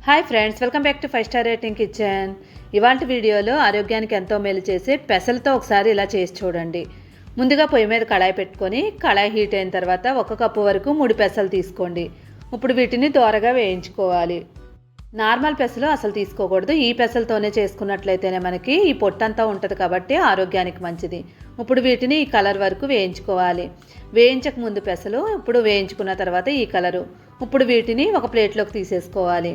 Hi friends, welcome back to 5 star rating kitchen. ఇవాళ వీడియోలో ఆరోగ్యానికి ఎంతో మేలు చేసే పెసలతో ఒకసారి ఇలా చేసి చూడండి. ముందుగా పొయ్యి మీద కడాయి పెట్టుకొని కడాయి హీట్ అయిన తర్వాత 1 కప్పు వరకు 3 పెసలు తీసుకోండి. ఇప్పుడు వీటిని దోరగా వేయించుకోవాలి. నార్మల్ పెసలు అసలు తీసుకోకూడదు. ఈ పెసలతోనే చేసుకున్నట్లయితేనే మనకి ఈ పొట్టంతా ఉంటుంది కాబట్టి ఆరోగ్యానికి మంచిది. ఇప్పుడు వీటిని ఈ కలర్ వరకు వేయించుకోవాలి. వేయించక ముందు పెసలు, ఇప్పుడు వేయించుకున్న తర్వాత ఈ కలరు. ఇప్పుడు వీటిని ఒక ప్లేట్లోకి తీసేసుకోవాలి.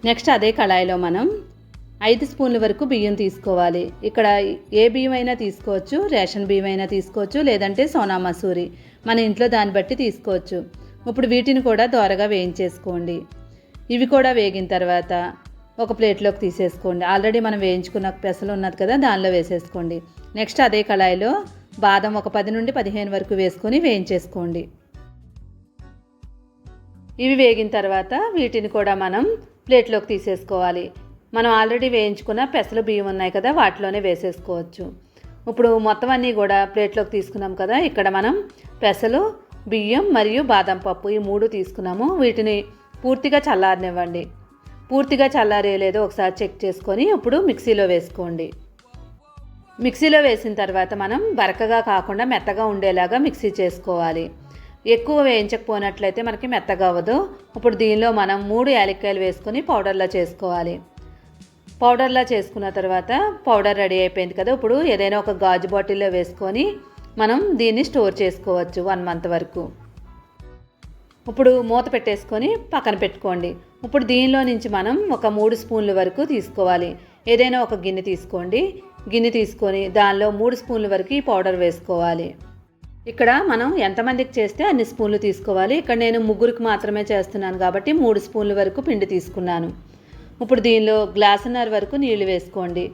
నెక్స్ట్ అదే కళాయిలో మనం 5 స్పూన్ల వరకు బియ్యం తీసుకోవాలి. ఇక్కడ ఏ బియ్యం అయినా తీసుకోవచ్చు, రేషన్ బియ్యం అయినా తీసుకోవచ్చు, లేదంటే సోనా మసూరి, మన ఇంట్లో దాన్ని బట్టి తీసుకోవచ్చు. ఇప్పుడు వీటిని కూడా దోరగా వేయించేసుకోండి. ఇవి కూడా వేగిన తర్వాత ఒక ప్లేట్లోకి తీసేసుకోండి. ఆల్రెడీ మనం వేయించుకున్న పెసలు ఉన్నది కదా, దానిలో వేసేసుకోండి. నెక్స్ట్ అదే కళాయిలో బాదం ఒక 10 నుండి 15 వరకు వేసుకొని వేయించేసుకోండి. ఇవి వేగిన తర్వాత వీటిని కూడా మనం ప్లేట్లోకి తీసేసుకోవాలి. మనం ఆల్రెడీ వేయించుకున్న పెసలు బియ్యం ఉన్నాయి కదా, వాటిలోనే వేసేసుకోవచ్చు. ఇప్పుడు మొత్తం అన్నీ కూడా ప్లేట్లోకి తీసుకున్నాం కదా. ఇక్కడ మనం పెసలు, బియ్యం మరియు బాదం పప్పు ఈ 3 తీసుకున్నాము. వీటిని పూర్తిగా చల్లారనివ్వండి. పూర్తిగా చల్లారేలేదో ఒకసారి చెక్ చేసుకొని ఇప్పుడు మిక్సీలో వేసుకోండి. మిక్సీలో వేసిన తర్వాత మనం బరకగా కాకుండా మెత్తగా ఉండేలాగా మిక్సీ చేసుకోవాలి. ఎక్కువ వేయించకపోయినట్లయితే మనకి మెత్తగా అవ్వదు. ఇప్పుడు దీనిలో మనం 3 యాలక్కాయలు వేసుకొని పౌడర్లా చేసుకోవాలి. పౌడర్లా చేసుకున్న తర్వాత పౌడర్ రెడీ అయిపోయింది కదా. ఇప్పుడు ఏదైనా ఒక గాజు బాటిల్లో వేసుకొని మనం దీన్ని స్టోర్ చేసుకోవచ్చు 1 మంత్ వరకు. ఇప్పుడు మూత పెట్టేసుకొని పక్కన పెట్టుకోండి. ఇప్పుడు దీనిలో నుంచి మనం ఒక 3 స్పూన్ల వరకు తీసుకోవాలి. ఏదైనా ఒక గిన్నె తీసుకోండి. గిన్నె తీసుకొని దానిలో 3 స్పూన్ల వరకు ఈ పౌడర్ వేసుకోవాలి. ఇక్కడ మనం ఎంతమందికి చేస్తే అన్ని స్పూన్లు తీసుకోవాలి. ఇక్కడ నేను 3కి మాత్రమే చేస్తున్నాను కాబట్టి 3 స్పూన్ల వరకు పిండి తీసుకున్నాను. ఇప్పుడు దీనిలో గ్లాసున్నర వరకు నీళ్లు వేసుకోండి.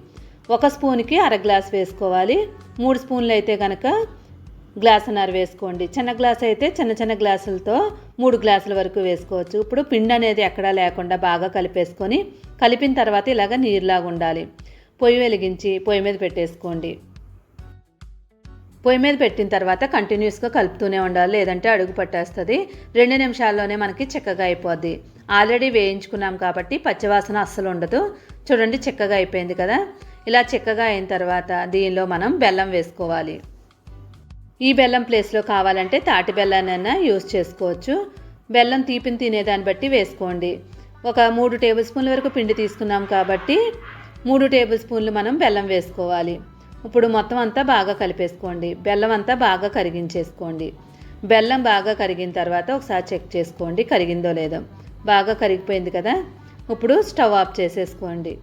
1 స్పూన్కి అర గ్లాస్ వేసుకోవాలి. 3 స్పూన్లు అయితే కనుక గ్లాసున్నర వేసుకోండి. చిన్న గ్లాస్ అయితే చిన్న చిన్న గ్లాసులతో 3 గ్లాసుల వరకు వేసుకోవచ్చు. ఇప్పుడు పిండి అనేది ఎక్కడా లేకుండా బాగా కలిపేసుకొని, కలిపిన తర్వాత ఇలాగ నీరులాగా ఉండాలి. పొయ్యి వెలిగించి పొయ్యి మీద పెట్టేసుకోండి. పొయ్యి మీద పెట్టిన తర్వాత కంటిన్యూస్గా కలుపుతూనే ఉండాలి, లేదంటే అడుగు పట్టేస్తుంది. 2 నిమిషాల్లోనే మనకి చిక్కగా అయిపోద్ది. ఆల్రెడీ వేయించుకున్నాం కాబట్టి పచ్చివాసన అస్సలు ఉండదు. చూడండి, చిక్కగా అయిపోయింది కదా. ఇలా చిక్కగా అయిన తర్వాత దీనిలో మనం బెల్లం వేసుకోవాలి. ఈ బెల్లం ప్లేస్లో కావాలంటే తాటి బెల్లాన్నైనా యూజ్ చేసుకోవచ్చు. బెల్లం తీపిని తినేదాన్ని బట్టి వేసుకోండి. ఒక 3 టేబుల్ స్పూన్ల వరకు పిండి తీసుకున్నాం కాబట్టి 3 టేబుల్ స్పూన్లు మనం బెల్లం వేసుకోవాలి. ఇప్పుడు మొత్తం అంతా బాగా కలిపేసుకోండి. బెల్లం అంతా బాగా కరిగించేసుకోండి. బెల్లం బాగా కరిగిన తర్వాత ఒకసారి చెక్ చేసుకోండి కరిగిందో లేదో. బాగా కరిగిపోయింది కదా. ఇప్పుడు స్టవ్ ఆఫ్ చేసేసుకోండి.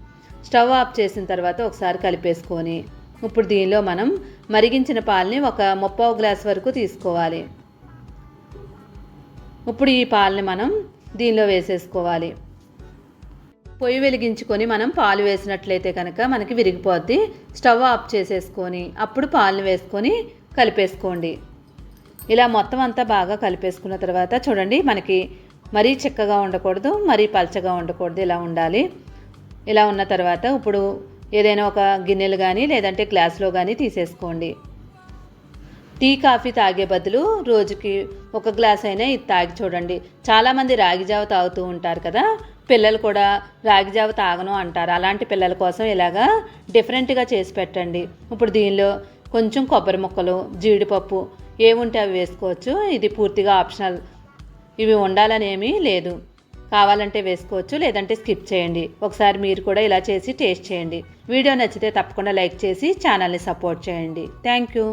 స్టవ్ ఆఫ్ చేసిన తర్వాత ఒకసారి కలిపేసుకొని ఇప్పుడు దీనిలో మనం మరిగించిన పాలని ఒక 30 గ్లాస్ వరకు తీసుకోవాలి. ఇప్పుడు ఈ పాలని మనం దీనిలో వేసేసుకోవాలి. పొయ్యి వెలిగించుకొని మనం పాలు వేసినట్లయితే కనుక మనకి విరిగిపోద్ది. స్టవ్ ఆఫ్ చేసేసుకొని అప్పుడు పాలను వేసుకొని కలిపేసుకోండి. ఇలా మొత్తం అంతా బాగా కలిపేసుకున్న తర్వాత చూడండి, మనకి మరీ చిక్కగా ఉండకూడదు, మరీ పలచగా ఉండకూడదు, ఇలా ఉండాలి. ఇలా ఉన్న తర్వాత ఇప్పుడు ఏదైనా ఒక గిన్నెలు కానీ లేదంటే గ్లాసులో కానీ తీసేసుకోండి. టీ కాఫీ తాగే బదులు రోజుకి 1 గ్లాస్ అయినా ఇది తాగి చూడండి. చాలామంది రాగి జావ తాగుతూ ఉంటారు కదా, పిల్లలు కూడా రాగి జావ తాగను అంటారు. అలాంటి పిల్లల కోసం ఇలాగా డిఫరెంట్గా చేసి పెట్టండి. ఇప్పుడు దీనిలో కొంచెం కొబ్బరి ముక్కలు, జీడిపప్పు ఏముంటే అవి వేసుకోవచ్చు. ఇది పూర్తిగా ఆప్షనల్, ఇవి ఉండాలని ఏమీ లేదు. కావాలంటే వేసుకోవచ్చు, లేదంటే స్కిప్ చేయండి. ఒకసారి మీరు కూడా ఇలా చేసి టేస్ట్ చేయండి. వీడియో నచ్చితే తప్పకుండా లైక్ చేసి ఛానల్ని సపోర్ట్ చేయండి. Thank you.